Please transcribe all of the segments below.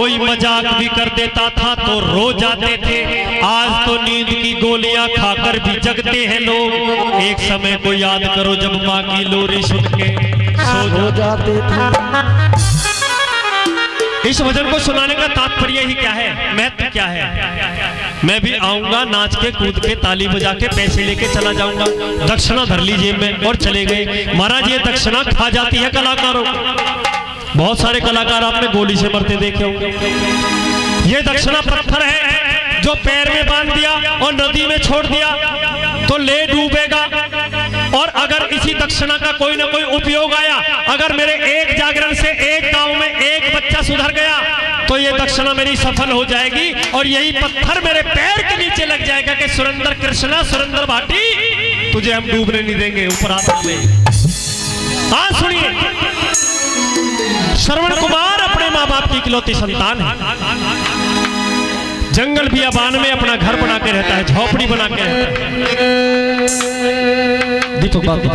कोई मजाक भी कर देता था तो रो जाते थे। आज तो नींद की गोलियां खाकर भी जगते हैं लोग। एक समय को याद करो जब माँ की लोरी सुन के सो जाते थे। इस भजन को सुनाने का तात्पर्य ही क्या है, महत्व क्या है? मैं भी आऊंगा नाच के कूद के ताली बजा के पैसे लेके चला जाऊंगा, दक्षिणा धर लीजिए में, और चले गए। महाराज ये दक्षिणा खा जाती है कलाकारों को। बहुत सारे कलाकार आपने गोली से मरते देखे होंगे। ये दक्षिणा पत्थर है जो पैर में बांध दिया और नदी में छोड़ दिया तो ले डूबेगा। और अगर इसी दक्षिणा का कोई ना कोई उपयोग आया, अगर मेरे एक जागरण से एक गांव में एक बच्चा सुधर गया तो ये दक्षिणा मेरी सफल हो जाएगी। और यही पत्थर मेरे पैर के नीचे लग जाएगा कि सुरेंद्र कृष्णा, सुरेंद्र भाटी, तुझे हम डूबने नहीं देंगे, ऊपर आ सकते। आज सुनिए, श्रवण कुमार अपने माँ बाप की इकलौती संतान है। जंगल बियाबान में अपना घर बना के रहता है, झोपड़ी बना के रहता है। दीपक बाबू,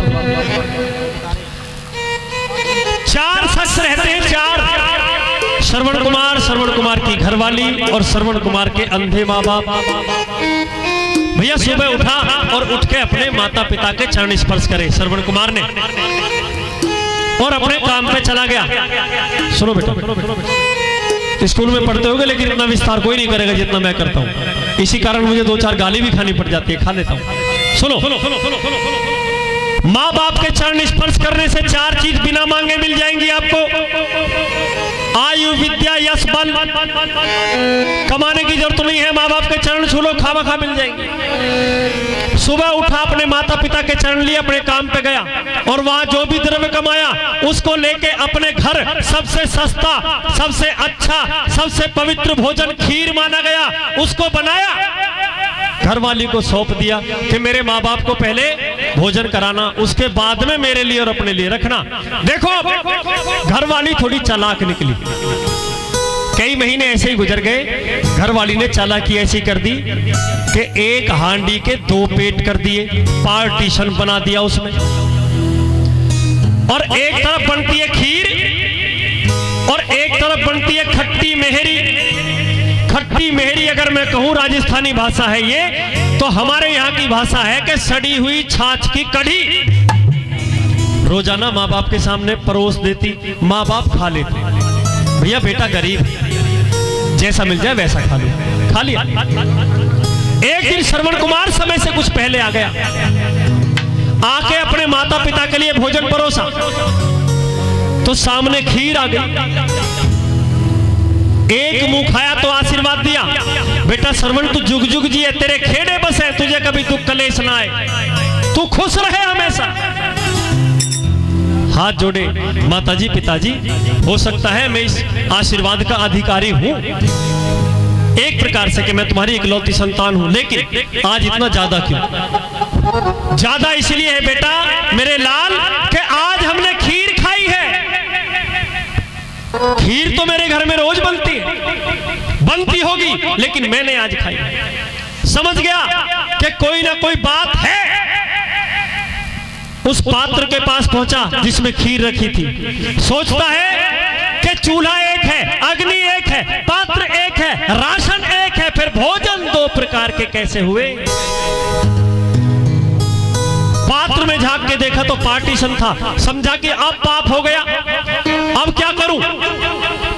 4 शख्स रहते हैं, 4। श्रवण कुमार की घरवाली और श्रवण कुमार के अंधे माँ बाप। भैया सुबह उठा और उठ के अपने माता पिता के चरण स्पर्श करे श्रवण कुमार ने, और अपने काम पे चला गया। सुनो बेटा, स्कूल में पढ़ते होगे लेकिन इतना विस्तार कोई नहीं करेगा जितना मैं करता हूँ। इसी कारण मुझे 2-4 गाली भी खानी पड़ जाती है, खा लेता हूँ। सुनो, माँ बाप के चरण स्पर्श करने से 4 चीज बिना मांगे मिल जाएंगी आपको। आयु, विद्या, यश, बल। कमाने की जरूरत नहीं है, माँ बाप के चरण छू लो, खामखा मिल जाएंगे। सुबह उठा, अपने माता पिता के चरण लिए, अपने काम पे गया, और वहां जो भी द्रव्य कमाया उसको लेके अपने घर सबसे सस्ता, सबसे अच्छा, सबसे पवित्र भोजन खीर माना गया, उसको बनाया, घरवाली को सौंप दिया कि मेरे माँ बाप को पहले भोजन कराना, उसके बाद में मेरे लिए और अपने लिए रखना। देखो, घरवाली थोड़ी चालाक निकली। कई महीने ऐसे ही गुजर गए। घरवाली ने चालाकी ऐसी कर दी कि एक हांडी के 2 पेट कर दिए, पार्टीशन बना दिया उसमें। और एक तरफ बनती है खीर और एक तरफ बनती है खट्टी मेहरी। खट्टी मेहरी अगर मैं कहूं राजस्थानी भाषा है ये, तो हमारे यहाँ की भाषा है कि सड़ी हुई छाछ की कढ़ी। रोजाना माँ बाप के सामने परोस देती, माँ बाप खा लेते। भैया बेटा गरीब, जैसा मिल जाए वैसा खा लो, खा लिया। एक दिन श्रवण कुमार समय से कुछ पहले आ गया, आके अपने माता पिता के लिए भोजन परोसा, तो सामने खीर आ गई। एक मुंह खाया तो आशीर्वाद दिया, बेटा श्रवण तू जुग जुग जी है, तेरे खेड़े बस है, तुझे कभी दुख कलेश ना आए, तू खुश रहे हमेशा। हाथ जोड़े, माताजी पिताजी, हो सकता है मैं इस आशीर्वाद का अधिकारी हूं एक प्रकार से कि मैं तुम्हारी इकलौती संतान हूं, लेकिन आज इतना ज्यादा क्यों? ज्यादा इसलिए है बेटा मेरे लाल कि आज हमने खीर खाई है। खीर तो मेरे घर में रोज बनती है, बनती होगी, लेकिन मैंने आज खाई। समझ गया कि कोई ना कोई बात है। उस पात्र के पास पहुंचा जिसमें खीर रखी थी। सोचता है कि चूल्हा एक है, अग्नि एक है, पात्र एक है, राशन एक है, फिर भोजन 2 प्रकार के कैसे हुए? पात्र में झांक के देखा तो पार्टीशन था। समझा कि अब पाप हो गया, अब क्या करूं?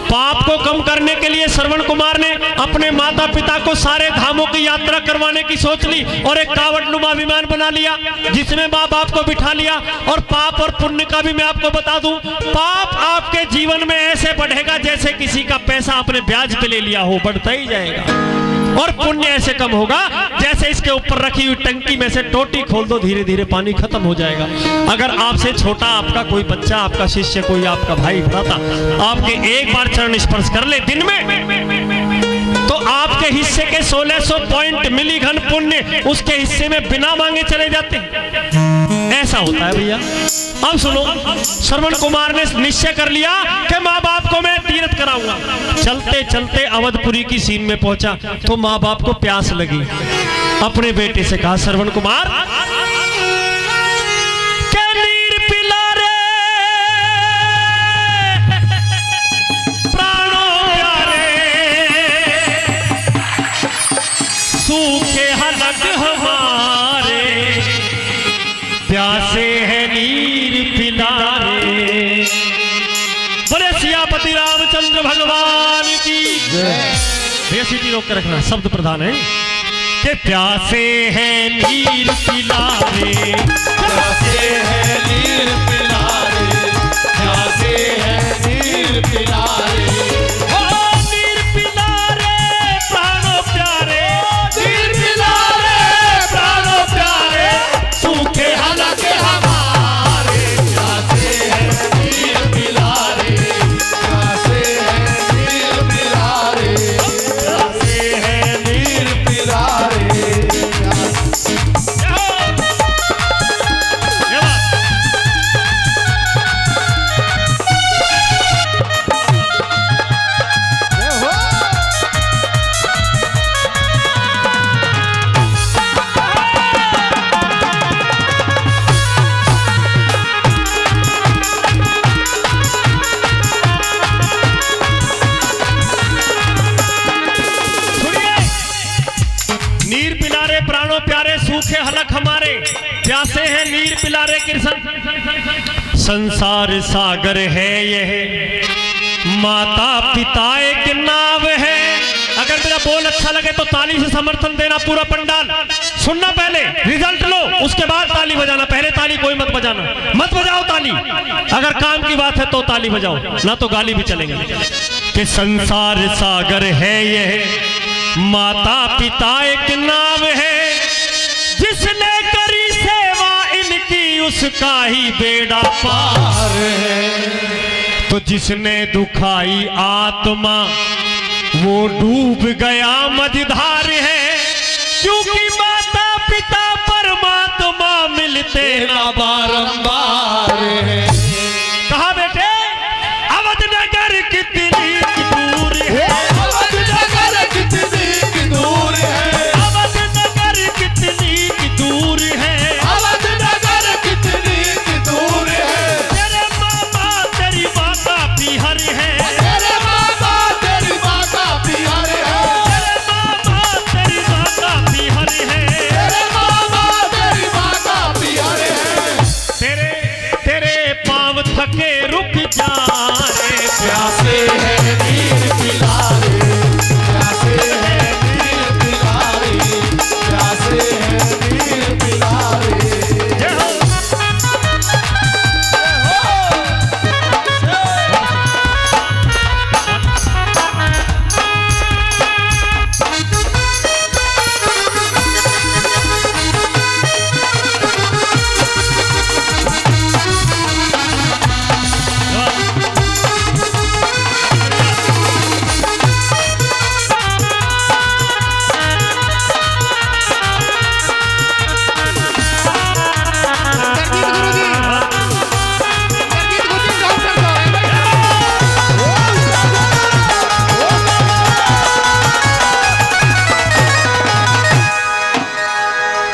पाप को कम करने के लिए श्रवण कुमार ने अपने माता पिता को सारे धामों की यात्रा करवाने की सोच ली और एक कावड़नुमा विमान बना लिया जिसमें माँ बाप को बिठा लिया। और पाप और पुण्य का भी मैं आपको बता दूं, पाप आपके जीवन में ऐसे बढ़ेगा जैसे किसी का पैसा आपने ब्याज पे ले लिया हो, बढ़ता ही जाएगा। और पुण्य ऐसे कम होगा जैसे इसके ऊपर रखी हुई टंकी में से टोटी खोल दो, धीरे धीरे पानी खत्म हो जाएगा। अगर आपसे छोटा आपका कोई बच्चा, आपका शिष्य, कोई आपका भाई भ्राता आपके एक बार चरण स्पर्श कर ले दिन में, तो आपके हिस्से के 1600 पॉइंट मिलीघन पुण्य उसके हिस्से में बिना मांगे चले जाते हैं। ऐसा होता है भैया। अब सुनो, श्रवण कुमार ने निश्चय कर लिया कि माँ बाप को मैं तीर्थ कराऊंगा। चलते चलते अवधपुरी की सीन में पहुंचा तो माँ बाप को प्यास लगी। अपने बेटे से कहा, श्रवण कुमार के नीर पिला रे प्राणों प्यारे, सूखे हलक हमारे, प्यासे है नीर पिलारे। बोले सियापति रामचंद्र भगवान की जय। सीटी रोक कर रखना, शब्द प्रधान है कि प्यासे है नीर पिलारे, प्यासे है नीर पिलारे, प्यासे है नीर पिलारे। नीर पिलारे प्राणों प्यारे, नीर पिलारे प्राणों प्यारे, सूखे हलक हमारे, प्यासे है नीर पिलारे, प्यासे है नीर पिलारे, प्यासे है नीर पिलारे। नीर पिलारे प्राणों प्यारे, सूखे हलक हमारे, प्यासे हैं नीर पिलारे कृष्ण। संसार सागर है यह, माता पिता एक नाव है। अगर मेरा बोल अच्छा लगे तो ताली से समर्थन देना पूरा पंडाल। सुनना, पहले रिजल्ट लो उसके बाद ताली बजाना। पहले ताली कोई मत बजाना, मत बजाओ ताली। अगर काम की बात है तो ताली बजाओ, ना तो गाली भी चलेंगे। कि संसार सागर है यह, माता पिता एक नाम है, जिसने करी सेवा इनकी उसका ही बेड़ा पार है। तो जिसने दुखाई आत्मा वो डूब गया मझधार है, क्योंकि माता पिता परमात्मा मिलते ना बारंबार है। कहा बेटे, अवध नगर कितनी दूर है, अवध नगर कितनी दूर है, अवध नगर कितनी दूर है, अवध नगर कितनी दूर है। तेरे मामा तेरी माता पिहर है, तेरे माता तेरी माता पिहर है, तेरे मामा तेरी माता पिहर है, तेरे मामा तेरी माता पिहर है। तेरे तेरे पाँव थके रुक जा रे, प्यासे है नीर पिलारे, प्यासे है नीर पिलारे, प्यासे है नीर पिलारे। जय हो।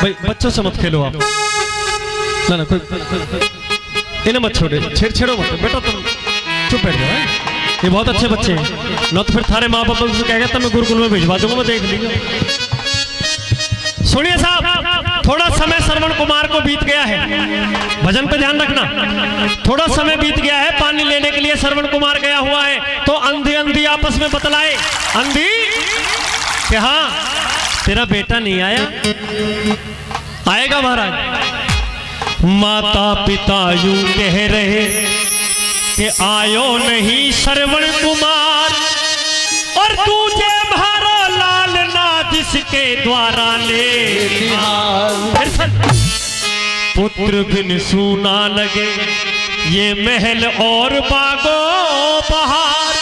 भाई बच्चों से मत खेलो आप, ना ना कोई इन्हें मत छोड़े, छेड़ो मत बेटा, तुम चुप बैठ जाओ। ये बहुत अच्छे बच्चे हैं, ना तो फिर थारे माँ बाप से कहेगा तब मैं गुरुकुल में भिजवा दूंगा, मैं देख लीजिए। सुनिए साहब, थोड़ा समय श्रवण कुमार को बीत गया है, भजन पे ध्यान रखना। थोड़ा समय बीत गया है, पानी लेने के लिए श्रवण कुमार गया हुआ है, तो अंधी अंधी आपस में बतलाए। अंधी कि हाँ तेरा बेटा नहीं आया, आएगा महाराज। माता पिता यूं कह रहे कि आयो नहीं श्रवण कुमार, और तुझे मारो लाल ना जिसके द्वारा ले। पुत्र बिन सूना लगे ये महल और बागों बहार,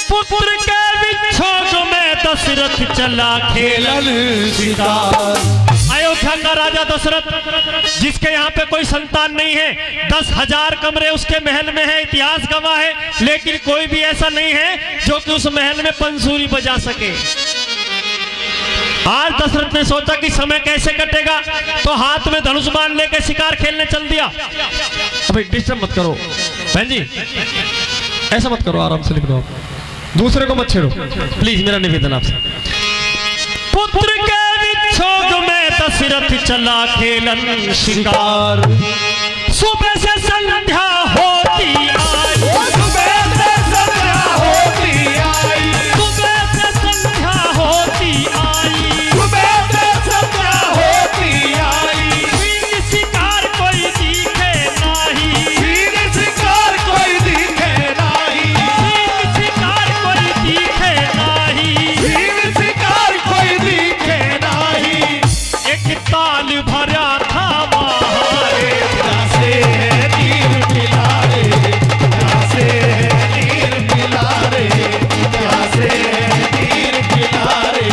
पुत्र के विच्छोग में दशरथ चला खेलन शिकार। अयोध्या का राजा दशरथ जिसके यहाँ पे कोई संतान नहीं है, 10,000 कमरे उसके महल में है, इतिहास गवाह है, लेकिन कोई भी ऐसा नहीं है जो कि उस महल में पंसूरी बजा सके। आज दशरथ ने सोचा कि समय कैसे कटेगा, तो हाथ में धनुष बाण लेकर शिकार खेलने चल दिया। अभी डिस्टर्ब मत करो बहन जी, ऐसा मत करो, आराम से लिख दो, दूसरे को मत छेड़ो प्लीज, मेरा निवेदन आपसे। पुत्र के चला खेलन शिकार। सुबह से संध्या होती आई, सुबह से संध्या होती आई, सुबह से संध्या होती आई, सुबह से संध्या होती आई। सींग शिकार कोई दिखे नाही, सींग शिकार कोई दिखे नाही, सींग शिकार कोई दिखे नाही। सींग शिकार कोई दिखे नाही। एक ताल भरा था बहारे, प्यासे है नीर पिला रे, प्यासे है नीर पिला रे, प्यासे है नीर पिला रे,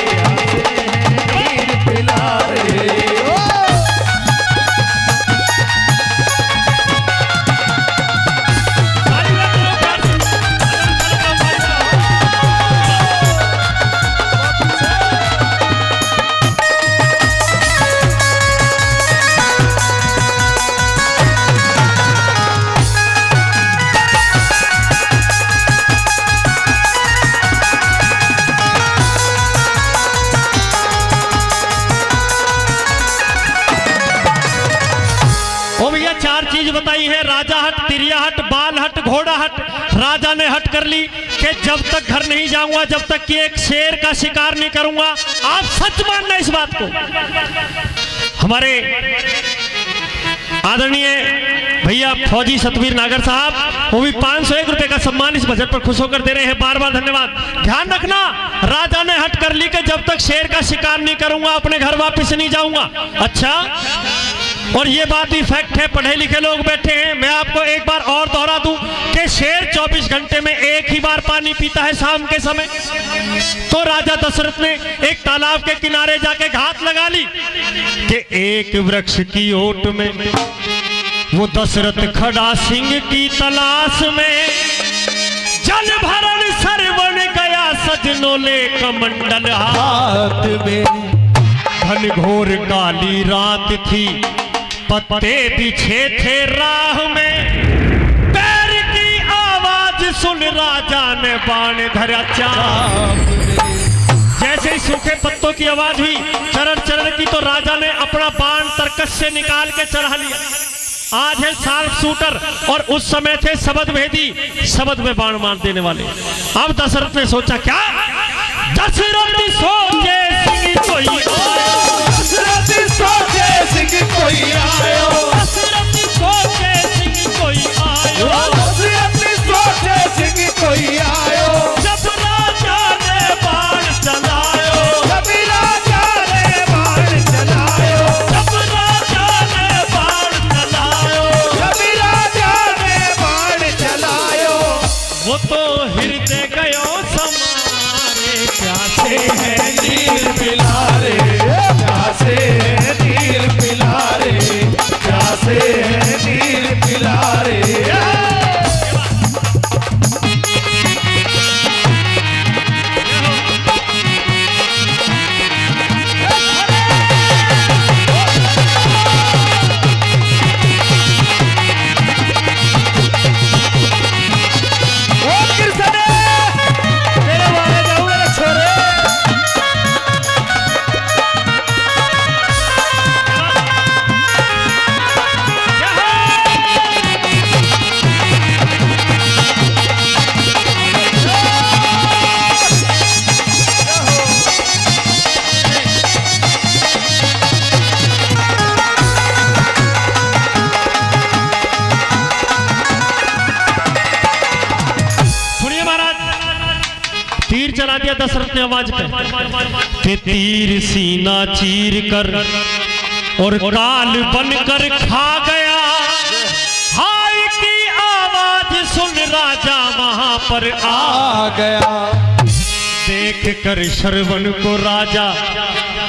प्यासे है नीर पिला रे। ओ ओ भैया चार चीज बताई है, राजा हट, तिरिया हट, बाल हट, घोड़ा हट। राजा ने हट कर ली कि जब तक घर नहीं जाऊंगा, जब तक कि एक शेर का शिकार नहीं करूंगा। आप सच मानना इस बात को। हमारे आदरणीय भैया फौजी सतवीर नागर साहब, वो भी 501 रुपए का सम्मान इस बजट पर खुश होकर दे रहे हैं, बार बार धन्यवाद। ध्यान रखना, राजा ने हट कर ली कि जब तक शेर का शिकार नहीं करूंगा अपने घर वापस नहीं जाऊंगा। अच्छा, और ये बात भी फैक्ट है, पढ़े लिखे लोग बैठे हैं। मैं आपको एक बार और दोहरा दूं कि शेर 24 घंटे में एक ही बार पानी पीता है, शाम के समय। तो राजा दशरथ ने एक तालाब के किनारे जाके घात लगा ली कि एक वृक्ष की ओट में वो दशरथ खड़ा सिंह की तलाश में। जल भरन सरवन गया सजनों ले कमंडल हाथ में। घनघोर काली रात थी, पत्ते बिछे थे राह में। पैर की आवाज सुन राजा ने बाण धरा चाप में। जैसे ही सूखे पत्तों की आवाज हुई चरण चरण की, तो राजा ने अपना बाण तरकस से निकाल के चढ़ा लिया। आज है शार्प शूटर, और उस समय थे शबद भेदी, शबद में बाण मार देने वाले। अब दशरथ ने सोचा, क्या दशरथ सोचे सिंह कोई आया, दशरथ सोचे सिंह कोई आयो, दशरथ सोचे सिंह कोई आया। दशरथ सोचे सिंह कोई आयो। जब राजा ने बाण चलायो, जब राजा ने बाण चलायो, जब राजा ने बाण चलायो, जब राजा ने बाण चलायो। वो तो हृदय गयो समारे, प्यासे है नीर पिला रे, प्यासे है नीर पिला रे, प्यासे है नीर पिला रे। ओ कृष्ण तेरे वाले जाऊं मेरे छोरे। सुनिए महाराज, तीर चला दिया दशरथ ने आवाज पे कि तीर सीना चीर कर और काल बनकर खा गया। हाय की आवाज सुन राजा वहां पर आ गया। देख कर श्रवण को राजा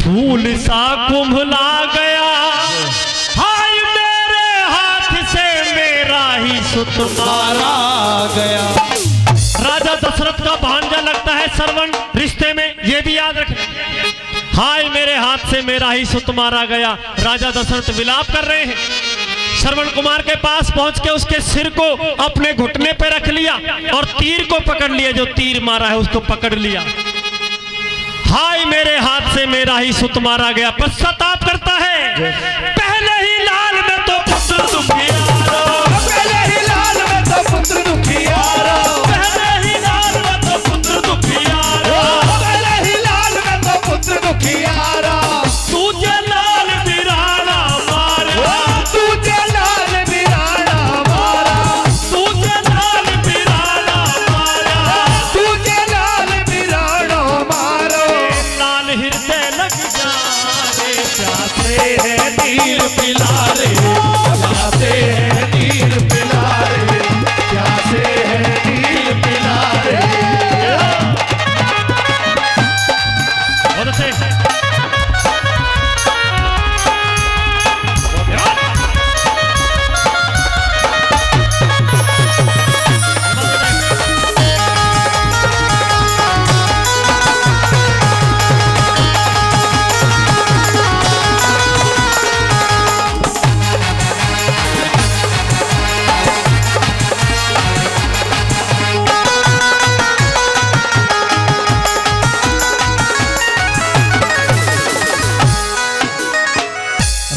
फूल सा कुंभला गया। हाय मेरे हाथ से मेरा ही सुत मारा गया। राजा दशरथ का भांजा लगता है श्रवण रिश्ते में, ये भी याद रखें। हाय मेरे हाथ से मेरा ही सुत मारा गया। राजा दशरथ विलाप कर रहे हैं। श्रवण कुमार के पास पहुंच के उसके सिर को अपने घुटने पे रख लिया और तीर को पकड़ लिया, जो तीर मारा है उसको पकड़ लिया। हाय मेरे हाथ से मेरा ही सुत मारा गया। पश्चाताप करता है, पहले ही लाल में तो पुत्र दुखियारो, पहले ही लाल में तो पुत्र दुखियारो, पहले ही लाल में तो पुत्र दुखियारो, पहले ही लाल में तो पुत्र दुखियारो। तुझे लाल बिराना मारा, तुझे लाल बिराना मारा, तुझे लाल बिराना मारा, तुझे लाल बिराना मारो। लाल हृदय लग जाए, प्यासे है नीर पिला रे, प्यासे है नीर पिला रे, प्यासे है नीर पिला रे। बहुत अच्छे।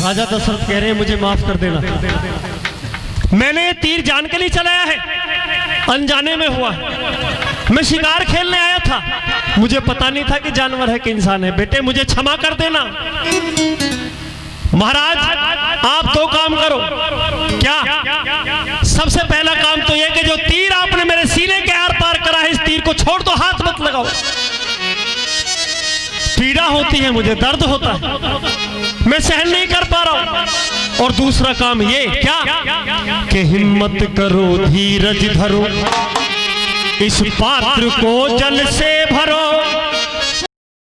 राजा दशरथ कह रहे हैं मुझे माफ कर देना, मैंने ये तीर जान के लिए चलाया है, अनजाने में हुआ। मैं शिकार खेलने आया था, मुझे पता नहीं था कि जानवर है कि इंसान है। बेटे मुझे क्षमा कर देना। महाराज आप दो काम करो। क्या? सबसे पहला काम तो यह कि जो तीर आपने मेरे सीने के आर पार करा है, इस तीर को छोड़ दो, हाथ मत लगाओ। पीड़ा होती है, मुझे दर्द होता है, मैं सहन नहीं कर पा रहा हूं। और दूसरा काम ये क्या कि हिम्मत करो, धीरज धरो, इस पात्र को जल से भरो।